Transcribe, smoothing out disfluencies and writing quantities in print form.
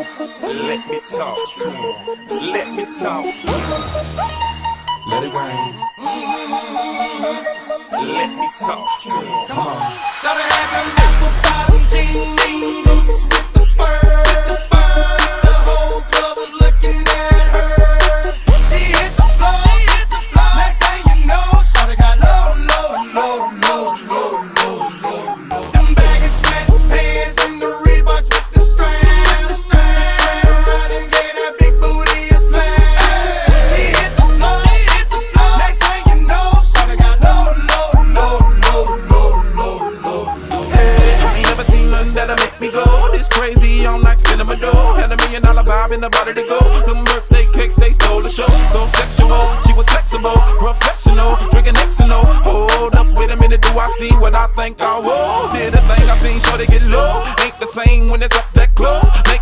Let me talk to him. Let me talk to him. Let it rain. Let me talk to him. Come on. So they had them apple bottom jeans, boots with the fur. The whole club was looking at her. She hit the floor. Next thing you know, shawty got low. Them baggy sweatpants and the Reeboks with the strands. Turned around and gave that big booty a slam. She hit the floor. Next thing you know, shawty got low. I ain't never seen nothing that'll make me go this crazy all night spinning my dough. Had $1 million vibe in the body to go. Them birthday cakes, they stole the show. So sexual, she was flexible, professional, drinking XO. Hold up, wait a minute, do I see what I think I will? Did a thing I seen, sure they get low. Ain't the same when it's up that close. Make